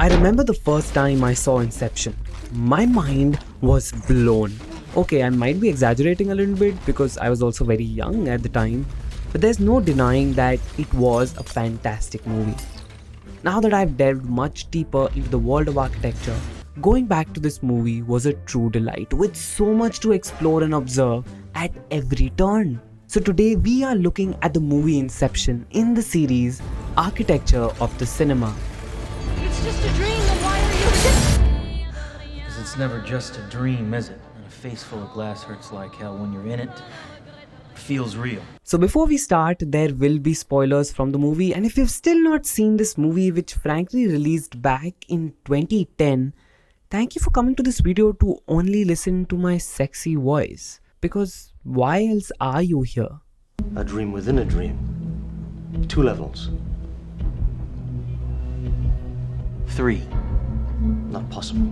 I remember the first time I saw Inception. My mind was blown. Okay, I might be exaggerating a little bit because I was also very young at the time, but there's no denying that it was a fantastic movie. Now that I've delved much deeper into the world of architecture, going back to this movie was a true delight with so much to explore and observe at every turn. So today we are looking at the movie Inception in the series Architecture of the Cinema. It's just a dream, then why are you... Because it's never just a dream, is it? And a face full of glass hurts like hell when you're in it. Feels real. So before we start, there will be spoilers from the movie, and if you've still not seen this movie, which frankly released back in 2010, thank you for coming to this video to only listen to my sexy voice. Because why else are you here? A dream within a dream. 2 levels. 3. Not possible.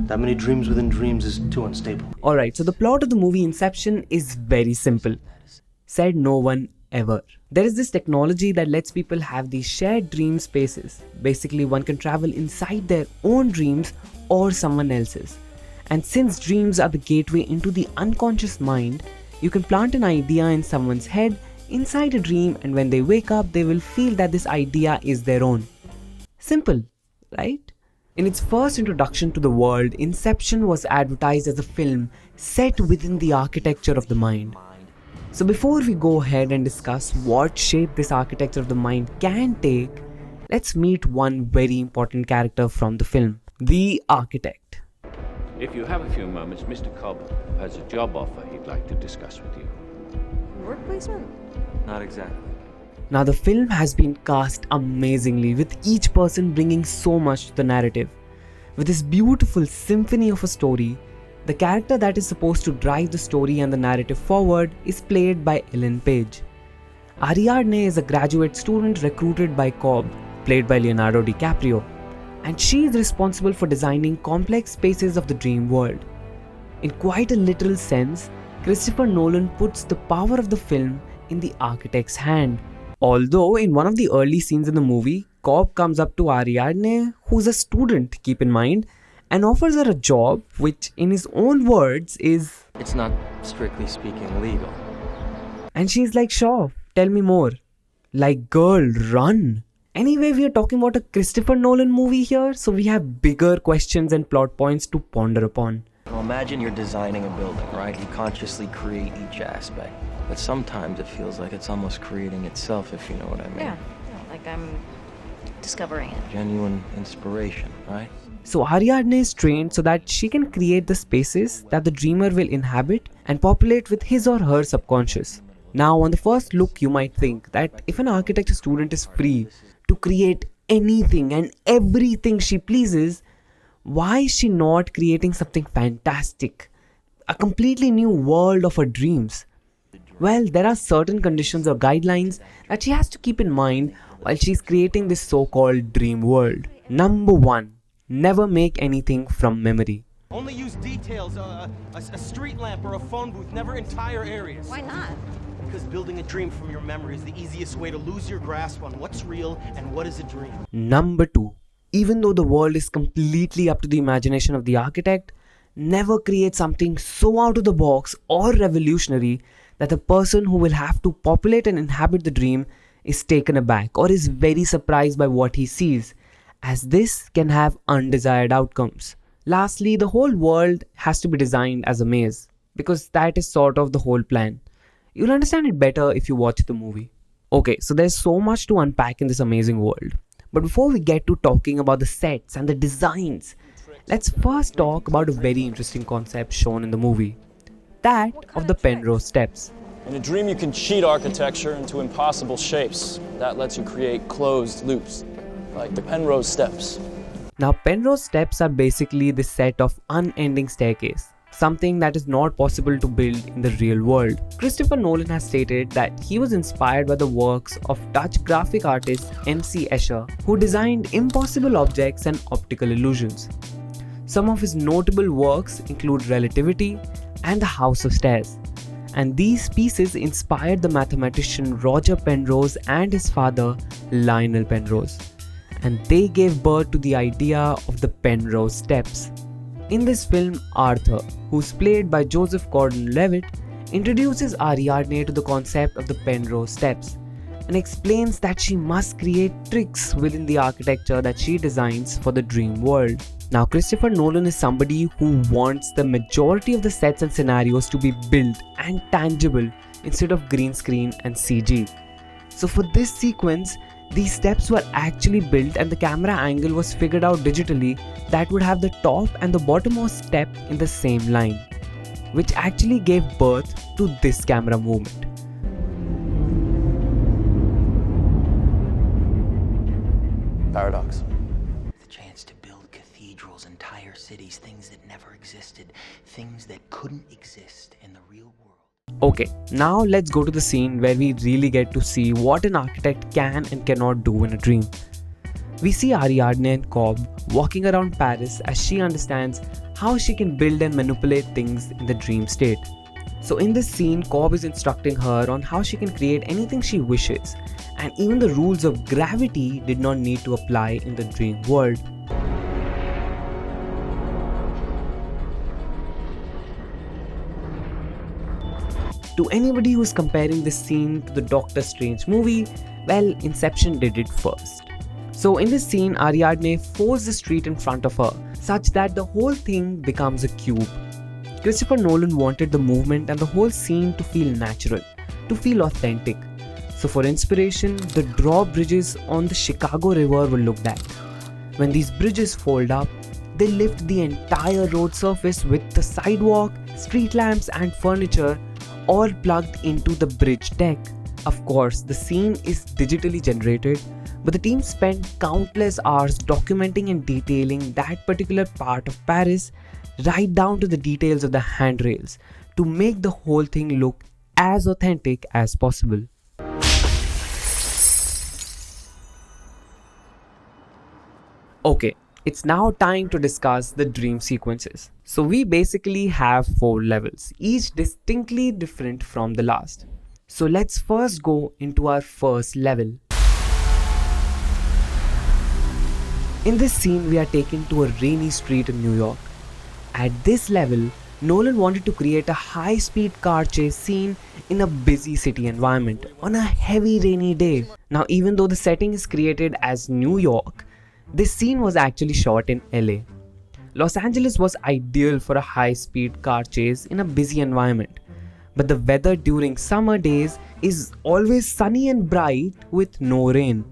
That many dreams within dreams is too unstable. Alright, so the plot of the movie Inception is very simple. Said no one ever. There is this technology that lets people have these shared dream spaces. Basically, one can travel inside their own dreams or someone else's. And since dreams are the gateway into the unconscious mind, you can plant an idea in someone's head inside a dream, and when they wake up, they will feel that this idea is their own. Simple, right? In its first introduction to the world, Inception was advertised as a film set within the architecture of the mind. So before we go ahead and discuss what shape this architecture of the mind can take, let's meet one very important character from the film, the architect. If you have a few moments, Mr. Cobb has a job offer he'd like to discuss with you. Work placement? Not exactly. Now the film has been cast amazingly, with each person bringing so much to the narrative. With this beautiful symphony of a story, the character that is supposed to drive the story and the narrative forward is played by Ellen Page. Ariadne is a graduate student recruited by Cobb, played by Leonardo DiCaprio, and she is responsible for designing complex spaces of the dream world. In quite a literal sense, Christopher Nolan puts the power of the film in the architect's hand. Although in one of the early scenes in the movie, Cobb comes up to Ariadne, who's a student, keep in mind, and offers her a job which in his own words is... It's not, strictly speaking, legal. And she's like, sure, tell me more. Like, girl, run. Anyway, we are talking about a Christopher Nolan movie here, so we have bigger questions and plot points to ponder upon. Well, imagine you're designing a building, right? You consciously create each aspect. But sometimes it feels like it's almost creating itself, if you know what I mean. Yeah, like I'm discovering it. Genuine inspiration, right? So Ariadne is trained so that she can create the spaces that the dreamer will inhabit and populate with his or her subconscious. Now, on the first look, you might think that if an architecture student is free to create anything and everything she pleases, why is she not creating something fantastic? A completely new world of her dreams? Well, there are certain conditions or guidelines that she has to keep in mind while she's creating this so-called dream world. Number 1. Never make anything from memory. Only use details, a street lamp or a phone booth, never entire areas. Why not? Because building a dream from your memory is the easiest way to lose your grasp on what's real and what is a dream. Number 2. Even though the world is completely up to the imagination of the architect, never create something so out of the box or revolutionary that the person who will have to populate and inhabit the dream is taken aback or is very surprised by what he sees, as this can have undesired outcomes. Lastly, the whole world has to be designed as a maze, because that is sort of the whole plan. You'll understand it better if you watch the movie. Okay, so there's so much to unpack in this amazing world. But before we get to talking about the sets and the designs, let's first talk about a very interesting concept shown in the movie. That of the Penrose steps. In a dream, you can cheat architecture into impossible shapes. That lets you create closed loops, like the Penrose steps. Now, Penrose steps are basically the set of unending staircase, something that is not possible to build in the real world. Christopher Nolan has stated that he was inspired by the works of Dutch graphic artist M.C. Escher, who designed impossible objects and optical illusions. Some of his notable works include Relativity and The House of Stairs. And these pieces inspired the mathematician Roger Penrose and his father, Lionel Penrose. and they gave birth to the idea of the Penrose steps. In this film, Arthur, who's played by Joseph Gordon-Levitt, introduces Ariadne to the concept of the Penrose steps and explains that she must create tricks within the architecture that she designs for the dream world. Now, Christopher Nolan is somebody who wants the majority of the sets and scenarios to be built and tangible instead of green screen and CG. So for this sequence, these steps were actually built and the camera angle was figured out digitally that would have the top and the bottommost step in the same line, which actually gave birth to this camera movement. Paradox. The chance to build cathedrals, entire cities, things that never existed, things that couldn't exist in the real world. Okay, now let's go to the scene where we really get to see what an architect can and cannot do in a dream. We see Ariadne and Cobb walking around Paris as she understands how she can build and manipulate things in the dream state. So in this scene, Cobb is instructing her on how she can create anything she wishes, and even the rules of gravity did not need to apply in the dream world. To anybody who's comparing this scene to the Doctor Strange movie, well, Inception did it first. So in this scene, Ariadne forces the street in front of her, such that the whole thing becomes a cube. Christopher Nolan wanted the movement and the whole scene to feel natural, to feel authentic. So for inspiration, the drawbridges on the Chicago River were looked at. When these bridges fold up, they lift the entire road surface with the sidewalk, street lamps and furniture all plugged into the bridge deck. Of course, the scene is digitally generated, but the team spent countless hours documenting and detailing that particular part of Paris, right down to the details of the handrails, to make the whole thing look as authentic as possible. Okay, it's now time to discuss the dream sequences. So we basically have 4 levels, each distinctly different from the last. So let's first go into our first level. In this scene, we are taken to a rainy street in New York. At this level, Nolan wanted to create a high-speed car chase scene in a busy city environment on a heavy rainy day. Now, even though the setting is created as New York, this scene was actually shot in LA. Los Angeles was ideal for a high-speed car chase in a busy environment. But the weather during summer days is always sunny and bright with no rain.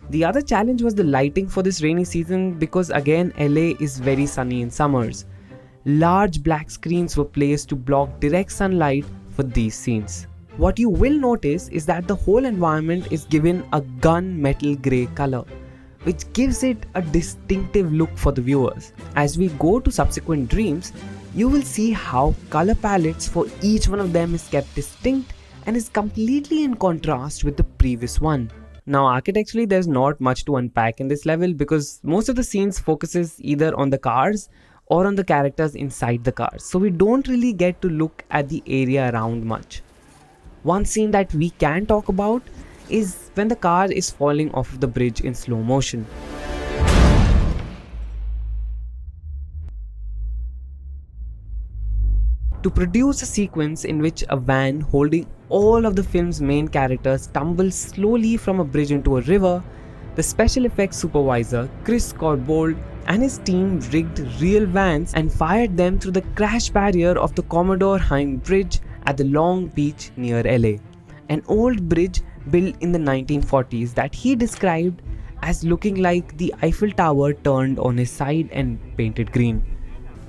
The other challenge was the lighting for this rainy season because again LA is very sunny in summers. Large black screens were placed to block direct sunlight for these scenes. What you will notice is that the whole environment is given a gunmetal grey color, which gives it a distinctive look for the viewers. As we go to subsequent dreams, you will see how color palettes for each one of them is kept distinct and is completely in contrast with the previous one. Now architecturally there's not much to unpack in this level because most of the scenes focuses either on the cars or on the characters inside the cars, so we don't really get to look at the area around much. One scene that we can talk about is when the car is falling off the bridge in slow motion. To produce a sequence in which a van holding all of the film's main characters tumbles slowly from a bridge into a river, the special effects supervisor Chris Corbold and his team rigged real vans and fired them through the crash barrier of the Commodore Hine Bridge at the Long Beach near LA, an old bridge built in the 1940s that he described as looking like the Eiffel Tower turned on his side and painted green.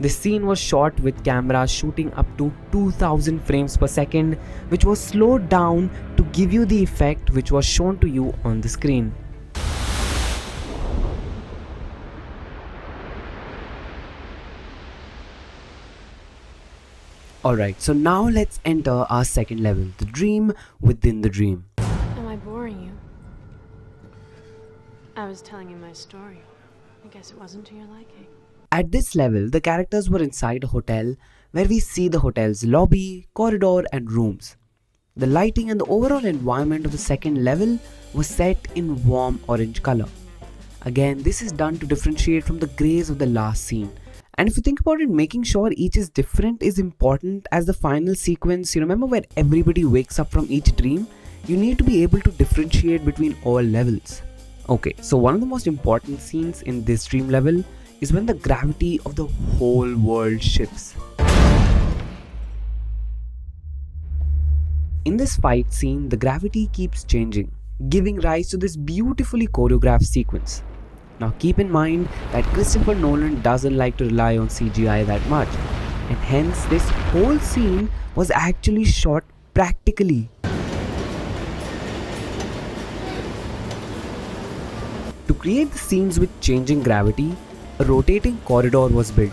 This scene was shot with cameras shooting up to 2000 frames per second, which was slowed down to give you the effect which was shown to you on the screen. Alright, so now let's enter our second level, the dream within the dream. Am I boring you? I was telling you my story. I guess it wasn't to your liking. At this level, the characters were inside a hotel where we see the hotel's lobby, corridor and rooms. The lighting and the overall environment of the second level was set in warm orange color. Again, this is done to differentiate from the grays of the last scene. And if you think about it, making sure each is different is important, as the final sequence, you remember where everybody wakes up from each dream? You need to be able to differentiate between all levels. Okay, so one of the most important scenes in this dream level is when the gravity of the whole world shifts. In this fight scene, the gravity keeps changing, giving rise to this beautifully choreographed sequence. Now keep in mind that Christopher Nolan doesn't like to rely on CGI that much, and hence this whole scene was actually shot practically. To create the scenes with changing gravity, a rotating corridor was built.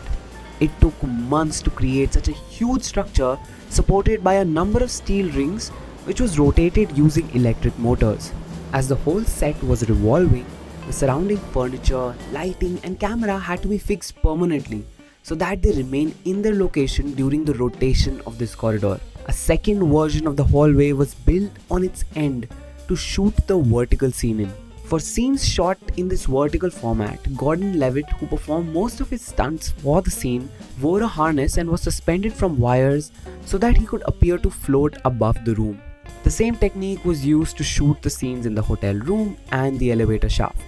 It took months to create such a huge structure supported by a number of steel rings which was rotated using electric motors. As the whole set was revolving, the surrounding furniture, lighting and camera had to be fixed permanently so that they remain in their location during the rotation of this corridor. A second version of the hallway was built on its end to shoot the vertical scene in. For scenes shot in this vertical format, Gordon Levitt, who performed most of his stunts for the scene, wore a harness and was suspended from wires so that he could appear to float above the room. The same technique was used to shoot the scenes in the hotel room and the elevator shaft.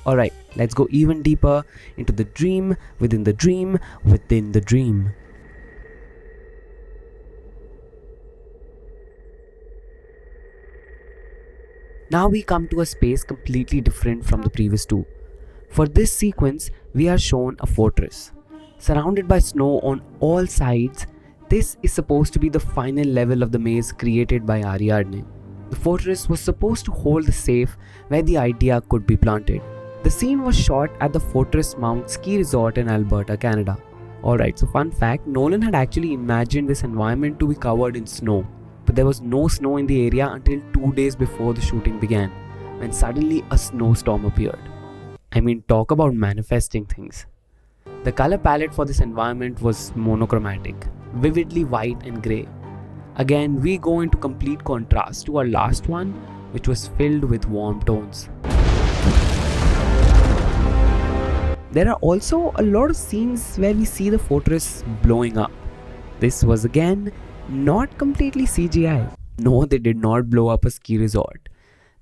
Alright, let's go even deeper into the dream within the dream within the dream. Now we come to a space completely different from the previous two. For this sequence, we are shown a fortress. Surrounded by snow on all sides, this is supposed to be the final level of the maze created by Ariadne. The fortress was supposed to hold the safe where the idea could be planted. The scene was shot at the Fortress Mount ski resort in Alberta, Canada. Alright, so fun fact, Nolan had actually imagined this environment to be covered in snow. But there was no snow in the area until 2 days before the shooting began, when suddenly a snowstorm appeared. I mean, talk about manifesting things. The color palette for this environment was monochromatic, vividly white and grey. Again, we go into complete contrast to our last one, which was filled with warm tones. There are also a lot of scenes where we see the fortress blowing up. This was again not completely CGI. No, they did not blow up a ski resort.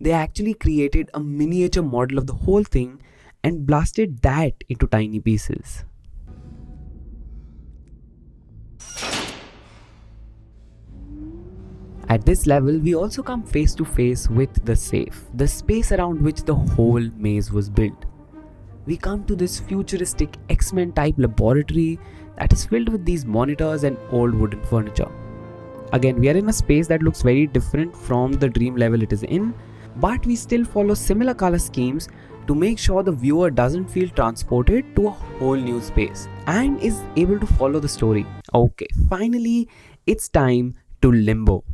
They actually created a miniature model of the whole thing and blasted that into tiny pieces. At this level, we also come face to face with the safe, the space around which the whole maze was built. We come to this futuristic X-Men type laboratory that is filled with these monitors and old wooden furniture. Again, we are in a space that looks very different from the dream level it is in, but we still follow similar color schemes to make sure the viewer doesn't feel transported to a whole new space and is able to follow the story. Okay, finally, it's time to Limbo.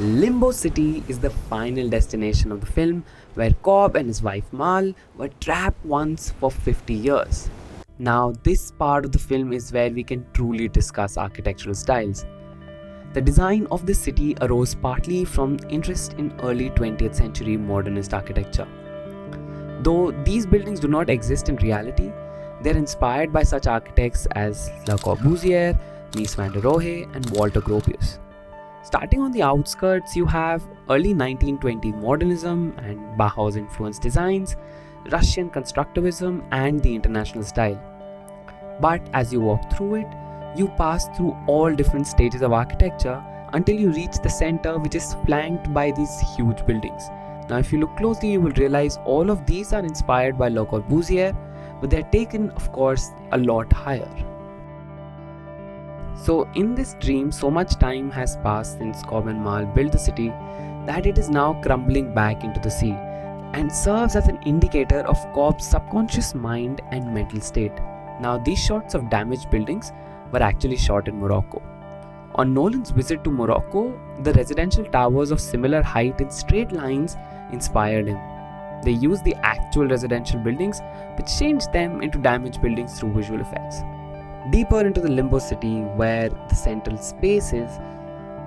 Limbo City is the final destination of the film, where Cobb and his wife Mal were trapped once for 50 years. Now this part of the film is where we can truly discuss architectural styles. The design of this city arose partly from interest in early 20th century modernist architecture. Though these buildings do not exist in reality, they are inspired by such architects as Le Corbusier, Mies van der Rohe and Walter Gropius. Starting on the outskirts, you have early 1920 modernism and Bauhaus-influenced designs, Russian constructivism and the international style. But as you walk through it, you pass through all different stages of architecture until you reach the center, which is flanked by these huge buildings. Now if you look closely, you will realize all of these are inspired by Le Corbusier, but they are taken, of course, a lot higher. So in this dream, so much time has passed since Cobb and Mal built the city that it is now crumbling back into the sea and serves as an indicator of Cobb's subconscious mind and mental state. Now these shots of damaged buildings were actually shot in Morocco. On Nolan's visit to Morocco, the residential towers of similar height in straight lines inspired him. They used the actual residential buildings but changed them into damaged buildings through visual effects. Deeper into the limbo city where the central space is,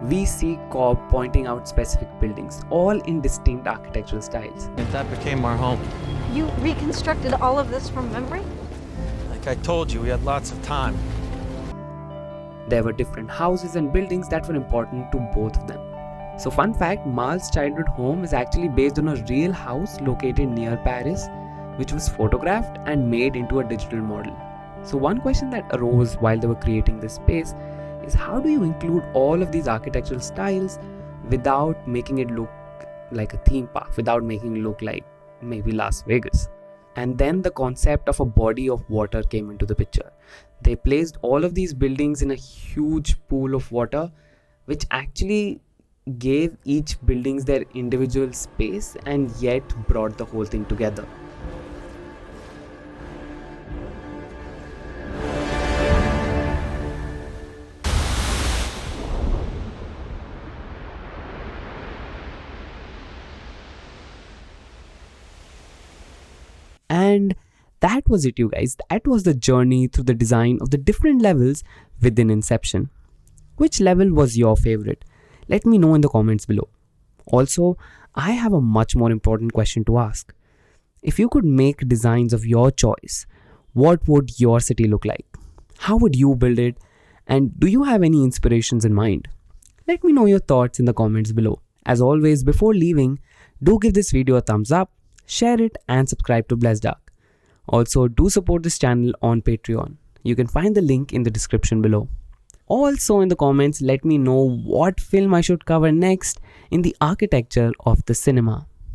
we see Cobb pointing out specific buildings, all in distinct architectural styles. And that became our home. You reconstructed all of this from memory? Like I told you, we had lots of time. There were different houses and buildings that were important to both of them. So fun fact, Mal's childhood home is actually based on a real house located near Paris, which was photographed and made into a digital model. So one question that arose while they were creating this space is, how do you include all of these architectural styles without making it look like a theme park, without making it look like maybe Las Vegas? And then the concept of a body of water came into the picture. They placed all of these buildings in a huge pool of water, which actually gave each buildings their individual space and yet brought the whole thing together. And that was it, you guys. That was the journey through the design of the different levels within Inception. Which level was your favorite? Let me know in the comments below. Also, I have a much more important question to ask. If you could make designs of your choice, what would your city look like? How would you build it? And do you have any inspirations in mind? Let me know your thoughts in the comments below. As always, before leaving, do give this video a thumbs up, share it, and subscribe to BlessedArch. Also, do support this channel on Patreon. You can find the link in the description below. Also, in the comments, let me know what film I should cover next in the architecture of the cinema.